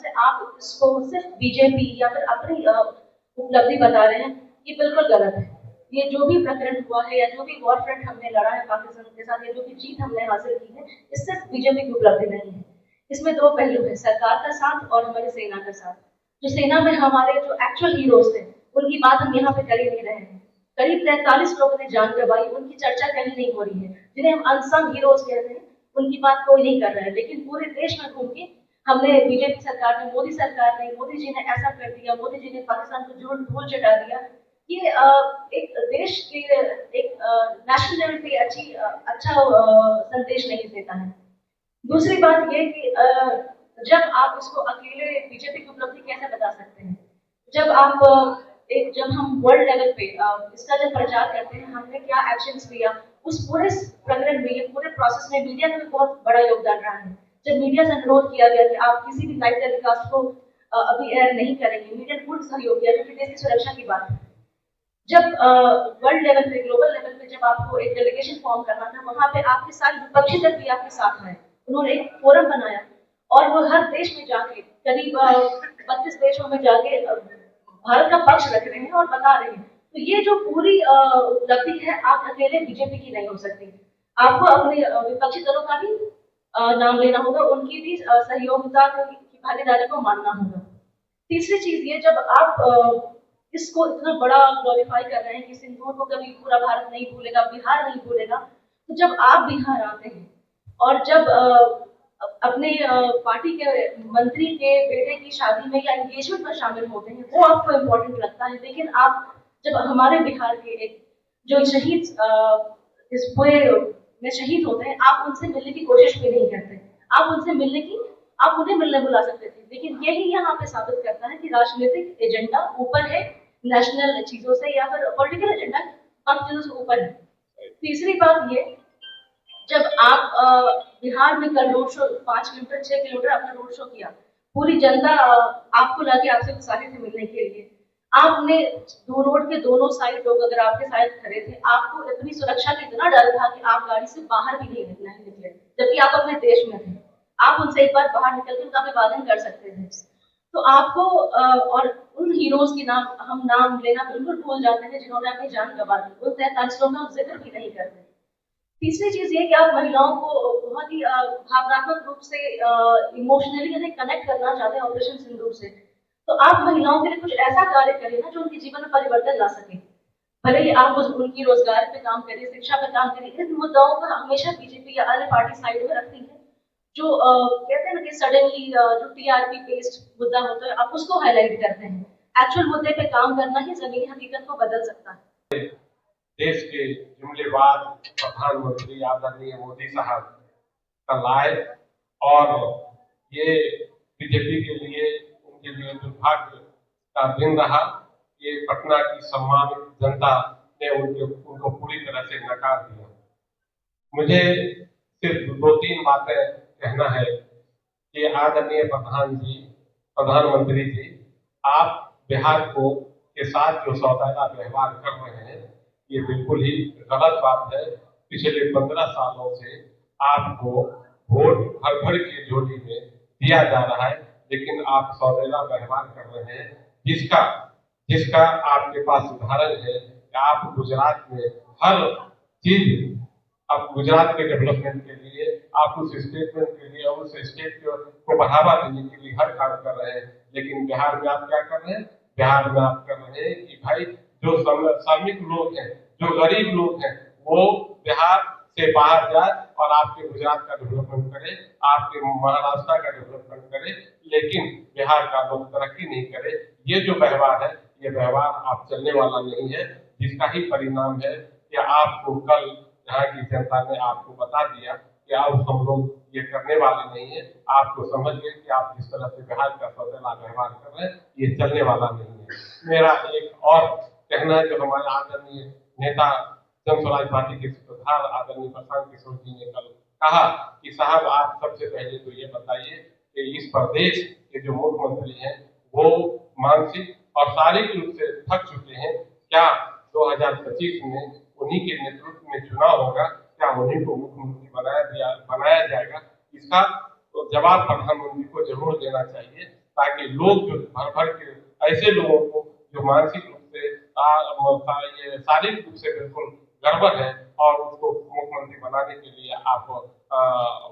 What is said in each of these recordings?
से आप इसको सिर्फ बीजेपी या फिर अपनी उपलब्धि बता रहे हैं, ये बिल्कुल गलत है। ये जो भी प्रकरण हुआ है या जो भी वॉर फ्रंट हमने लड़ा है पाकिस्तान के साथ या जो भी जीत हमने हासिल की है, इस सिर्फ बीजेपी की उपलब्धि नहीं है। इसमें दो पहलू है, सरकार का साथ और हमारी सेना का साथ। जो सेना में हमारे जो एक्चुअल हीरोज थे, उनकी बात हम यहाँ पे कर ही नहीं रहे हैं। करीब 43 लोगों ने जान गंवाई, उनकी चर्चा कहीं नहीं हो रही है। जिन्हें हम अनसंग हीरोज कहते हैं, उनकी बात कोई नहीं कर रहा है। लेकिन पूरे देश में घूम के हमने बीजेपी सरकार ने, मोदी सरकार ने, मोदी जी ने ऐसा कर दिया, मोदी जी ने पाकिस्तान को धूल चटा दिया। ये एक देश के एक नेशनल लेवल पे अच्छा संदेश नहीं देता है। दूसरी बात ये कि जब आप इसको अकेले बीजेपी की उपलब्धि कैसे बता सकते हैं? जब हम वर्ल्ड लेवल पे इसका जब प्रचार करते हैं, हमने क्या एक्शंस लिया, उस पूरे प्रकरण में, ये पूरे प्रोसेस में मीडिया का भी बहुत बड़ा योगदान रहा है। जब मीडिया से अनुरोध किया गया कि आप किसी भी लाइव टेलीकास्ट को अभी एयर नहीं करेंगे, मीडिया ने पूर्ण सहयोग किया क्योंकि देश की सुरक्षा की बात है। जब वर्ल्ड लेवल पे, ग्लोबल लेवल पे जब आपको एक डेलीगेशन फॉर्म करना था, वहां पे आपके साथ विपक्षी दल भी आपके साथ आए। उन्होंने एक फोरम बनाया और वो हर देश में जाके, करीब 32 देशों में जाके भारत का पक्ष रख रहे हैं और बता रहे हैं। तो ये जो पूरी उपलब्धि है, आप अकेले बीजेपी की नहीं हो सकती। आपको अपने विपक्षी दलों का भी नाम लेना होगा, उनकी भी सहयोगिता की भागीदारी को मानना होगा। तीसरी चीज ये, जब आप इसको इतना बड़ा ग्लोरीफाई कर रहे हैं कि सिंदूर को कभी पूरा भारत नहीं भूलेगा, बिहार नहीं भूलेगा, तो जब आप बिहार आते हैं और जब अपने पार्टी के मंत्री के बेटे की शादी में या एंगेजमेंट में शामिल होते हैं, वो आपको इम्पोर्टेंट लगता है। लेकिन आप जब हमारे बिहार के एक जो शहीद इस पूरे में शहीद होते हैं, आप उनसे मिलने की कोशिश भी नहीं करते। आप उन्हें मिलने बुला सकते थे। लेकिन यही यहाँ पे साबित करता है कि राजनीतिक एजेंडा ऊपर है नेशनल चीजों से, या फिर पॉलिटिकल एजेंडा बाकी चीजों से ऊपर है। तीसरी बात ये, जब आप बिहार में कल रोड शो 5 किलोमीटर 6 किलोमीटर अपना रोड शो किया, पूरी जनता आपको लाके आपसे उत्साहित थी मिलने के लिए। आपने दो रोड के दोनों साइड लोग अगर आपके साइड खड़े थे, आपको अपनी सुरक्षा का इतना डर था कि आप गाड़ी से बाहर भी नहीं निकले, जबकि आप अपने देश में थे। आप उनसे एक बार बाहर निकल के उनका अभिवादन कर सकते थे। तो आपको और उन हीरोज की हम नाम लेना बिल्कुल भूल जाते हैं जिन्होंने अपनी जान गंवा दी, उन 43 लोगों का जिक्र भी नहीं करते। तीसरी चीज ये कि आप महिलाओं को बहुत ही भावनात्मक रूप से इमोशनली कनेक्ट करना चाहते हैं ऑपरेशन सिंदूर से। तो आप महिलाओं के लिए कुछ ऐसा कार्य करें ना जो उनके जीवन में परिवर्तन ला सके। भले ही आप उनकी रोजगार पे काम करिए, शिक्षा पे काम करिए, इन मुद्दाओं को हमेशा बीजेपी या अन्य पार्टी साइड में रखती है। जो कहते हैं ना कि सडनली जो टीआरपी बेस्ड मुद्दा होता है, आप उसको हाईलाइट करते हैं। एक्चुअल मुद्दे पे काम करना ही जमीनी हकीकत को बदल सकता है। देश के जुमलेबाज प्रधानमंत्री आदरणीय मोदी साहब कल आए और ये बीजेपी के लिए, उनके लिए दुर्भाग्य का दिन रहा। ये पटना की सम्मानित जनता ने उनको पूरी तरह से नकार दिया। मुझे सिर्फ 2-3 बातें कहना है कि आदरणीय प्रधानमंत्री जी, आप बिहार के साथ जो सौतेला व्यवहार कर रहे हैं, ये बिल्कुल ही गलत बात है। पिछले 15 सालों से आपको वोट भर भर के झोली में दिया जा रहा है, लेकिन आप सौतेला व्यवहार कर रहे हैं, जिसका आपके पास उदाहरण है कि आप गुजरात में हर चीज, आप गुजरात के डेवलपमेंट के लिए, आप उस स्टेटमेंट के लिए, उस स्टेट को बढ़ावा देने के लिए हर काम कर रहे हैं। लेकिन बिहार में आप क्या कर रहे हैं? बिहार में आप कर रहे हैं कि भाई जो श्रमिक लोग हैं, जो गरीब लोग हैं, वो बिहार से बाहर जाए और आपके गुजरात का डेवलपमेंट करे, आपके महाराष्ट्र का डेवलपमेंट करे, लेकिन बिहार का लोग तरक्की नहीं करे। ये जो व्यवहार है, ये व्यवहार आप चलने वाला नहीं है, जिसका ही परिणाम है कि आपको कल यहाँ की जनता ने आपको बता दिया कि अब हम लोग ये करने वाले नहीं है। आपको समझ गए कि आप जिस तरह से बिहार का सौतेला व्यवहार कर रहे हैं, ये चलने वाला नहीं है। मेरा एक और कहना है, जो हमारे आदरणीय नेता जन स्वराज पार्टी के सूत्रधार आदरणीय प्रशांत किशोर जी ने कल कहा कि साहब, आप सबसे पहले तो ये बताइए कि इस प्रदेश के जो मुख्यमंत्री हैं, वो मानसिक और शारीरिक रूप से थक चुके हैं। क्या 2025 में उन्हीं के नेतृत्व में चुनाव होगा? क्या उन्हीं को मुख्यमंत्री बनाया जाएगा? इसका तो जवाब प्रधानमंत्री को जरूर देना चाहिए, ताकि लोग जो भर भर के ऐसे लोगों को जो मानसिक रूप से ये शारीरिक रूप से बिल्कुल गड़बड़ है और उसको मुख्यमंत्री बनाने के लिए आप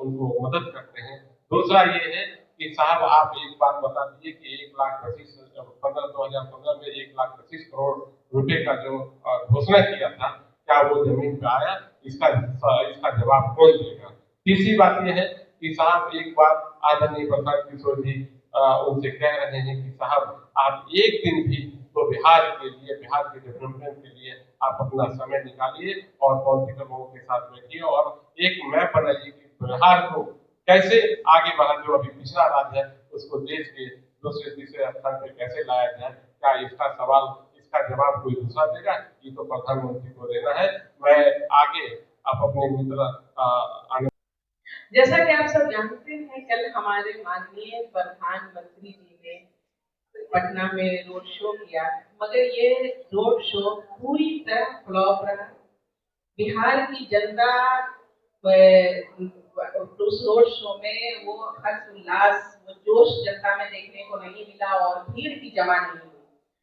उनको मदद करते हैं। दूसरा ये है कि साहब आप एक बात बता दीजिए कि 2015 में 1,25,00,000 रुपए का जो घोषणा किया था, क्या वो जमीन पे आया? इसका जवाब कौन देगा? तीसरी बात यह है कि साहब एक बात आदरणीय प्रशांत किशोर जी उनसे कह रहे हैं कि साहब आप एक दिन भी तो बिहार के लिए, बिहार के डेवलपमेंट के लिए आप अपना समय निकालिए और पॉलिटिकल लोगों के साथ बैठिए और एक मैप बनाइए कि बिहार को कैसे आगे बढ़ा, जो अभी पिछड़ा राज्य है उसको देश के दूसरे तीसरे स्थान पे कैसे लाया जाए। क्या इसका जवाब कोई दूसरा देगा? ये तो प्रधानमंत्री को देना है। मैं आगे आप अपने मित्र आने जैसा कि आप सब जानते हैं, कल हमारे माननीय प्रधानमंत्री जी ने पटना में रोड शो किया, मगर ये रोड शो पूरी तरह फ्लॉप रहा। बिहार की जनता उस रोड शो में वो हर्ष उल्लास, वो जोश जनता में देखने को नहीं मिला और भीड़ की जमा नहीं हुई।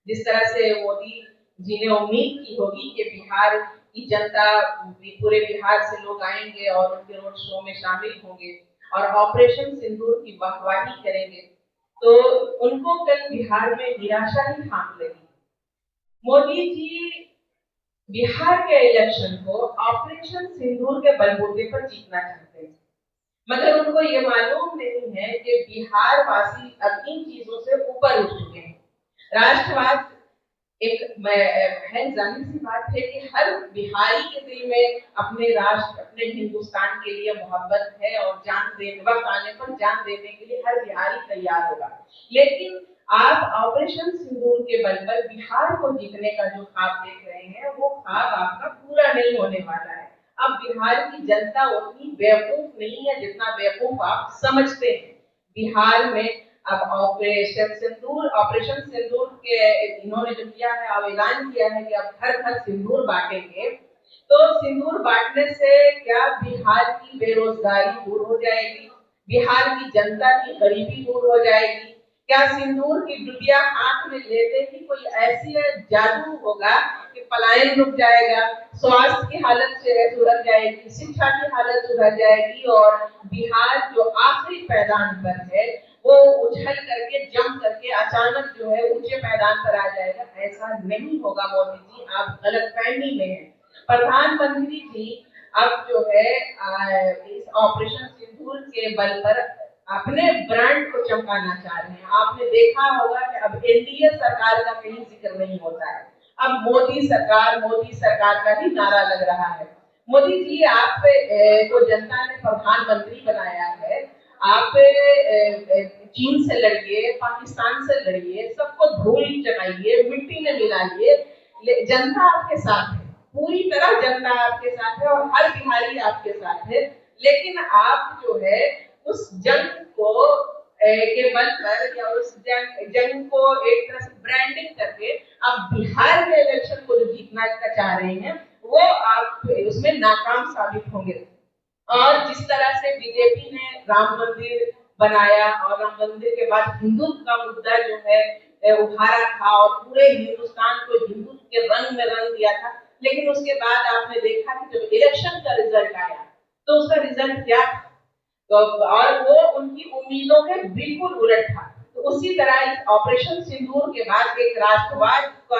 जिस तरह से मोदी जी ने उम्मीद की होगी कि बिहार की जनता, पूरे बिहार से लोग आएंगे और उनके रोड शो में शामिल होंगे और ऑपरेशन सिंदूर की वाहवाही करेंगे, तो उनको कल बिहार में निराशा ही थाम लगी। मोदी जी बिहार के इलेक्शन को ऑपरेशन सिंदूर के बलबूते पर जीतना चाहते हैं, मगर उनको ये मालूम नहीं है कि बिहार वासी अब इन चीजों से ऊपर उठ चुके हैं। राष्ट्रवाद एक है, जाहिर सी बात है कि हर बिहारी के दिल में अपने राष्ट्र, अपने हिंदुस्तान के लिए मोहब्बत है और वक्त आने पर जान देने के लिए हर बिहारी तैयार होगा। लेकिन आप ऑपरेशन सिंदूर के बल पर बिहार को जीतने का जो ख्वाब देख रहे हैं, वो ख्वाब आपका पूरा नहीं होने वाला है। अब बिहार की जनता उतनी बेवकूफ नहीं है जितना बेवकूफ आप समझते हैं। बिहार में अब ऑपरेशन सिंदूर के इन्होंने जो किया है, अब ऐलान किया है कि अब घर घर सिंदूर बांटेंगे। तो सिंदूर बांटने से क्या बिहार की बेरोजगारी दूर हो जाएगी? बिहार की जनता की गरीबी दूर हो जाएगी? क्या सिंदूर की डुबिया हाथ में लेते ही कोई ऐसी जादू होगा कि पलायन रुक जाएगा, स्वास्थ्य की हालत सुधर जाएगी, शिक्षा की हालत सुधर जाएगी और बिहार जो आखिरी पैदान पर है वो उछल करके, जम करके अचानक जो है ऊंचे मैदान पर आ जाएगा? ऐसा नहीं होगा मोदी जी, आप गलतफहमी में हैं। प्रधानमंत्री जी अब जो है इस ऑपरेशन सिंदूर के बल पर अपने ब्रांड को चमकाना चाह रहे हैं। आपने देखा होगा कि अब एनडीए सरकार का कहीं जिक्र नहीं होता है, अब मोदी सरकार का ही नारा लग रहा है। मोदी जी, आप को जनता ने प्रधानमंत्री बनाया है, आप चीन से लड़िए, पाकिस्तान से लड़िए, सबको धूल चढ़ाइए, मिट्टी में मिलाइए, जनता आपके साथ है, पूरी तरह जनता आपके साथ है और हर बिहारी आपके साथ है। लेकिन आप जो है उस जंग को के बल पर या उस जंग को एक तरह से ब्रांडिंग करके आप बिहार के इलेक्शन को जो जीतना चाह रहे हैं, वो आप उसमें नाकाम साबित होंगे। और जिस तरह से बीजेपी ने राम मंदिर बनाया और राम मंदिर के बाद हिंदुत्व का मुद्दा जो है उभारा था और पूरे हिंदुस्तान को हिंदुत्व के रंग में रंग दिया था, लेकिन उसके बाद आपने देखा कि जब इलेक्शन का रिजल्ट आया तो उसका रिजल्ट क्या था, तो और वो उनकी उम्मीदों के बिल्कुल उलट था। तो उसी तरह इस ऑपरेशन सिंदूर के बाद एक राष्ट्रवाद का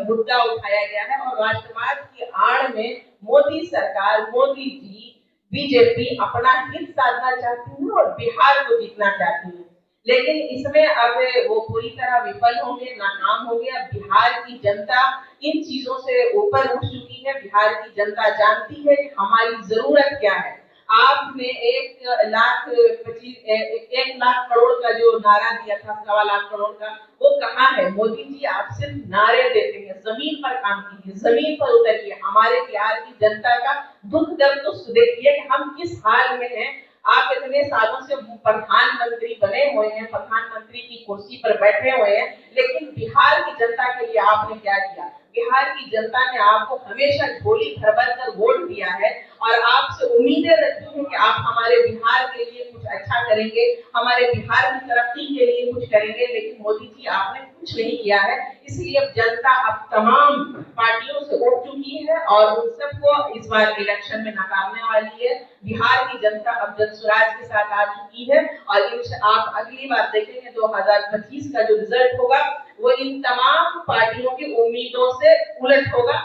मुद्दा उठाया गया है और राष्ट्रवाद की आड़ में मोदी सरकार, मोदी जी, बीजेपी अपना हित साधना चाहती है और बिहार को जीतना चाहती है। लेकिन इसमें अब वो पूरी तरह विफल होंगे, नाकाम होंगे। अब बिहार की जनता इन चीजों से ऊपर उठ चुकी है। बिहार की जनता जानती है कि हमारी जरूरत क्या है। आपने 1,00,000 करोड़ का जो नारा दिया था, 1.25 करोड़ का, वो कहाँ है? मोदी जी, आप सिर्फ नारे देते हैं, जमीन पर काम कीजिए, जमीन पर उतरिए, हमारे बिहार की जनता का दुख दर्द तो देखिए कि हम किस हाल में हैं। आप इतने सालों से प्रधानमंत्री बने हुए हैं, प्रधानमंत्री की कुर्सी पर बैठे हुए हैं, लेकिन बिहार की जनता के लिए आपने क्या किया? बिहार की जनता ने आपको हमेशा झोली भर भर कर वोट दिया है और आपसे उम्मीदें रखी हैं कि आप हमारे बिहार के लिए कुछ अच्छा करेंगे, हमारे बिहार की तरक्की के लिए कुछ करेंगे, लेकिन मोदी जी आपने कुछ नहीं किया है। इसलिए अब जनता अब तमाम पार्टियों से उठ चुकी है और उन सबको इस बार इलेक्शन में नकारने वाली है। बिहार की जनता अब जनसुराज के साथ आ चुकी है और आप अगली बार देखेंगे 2025 का जो रिजल्ट होगा वो इन तमाम पार्टियों की उम्मीदों से उलट होगा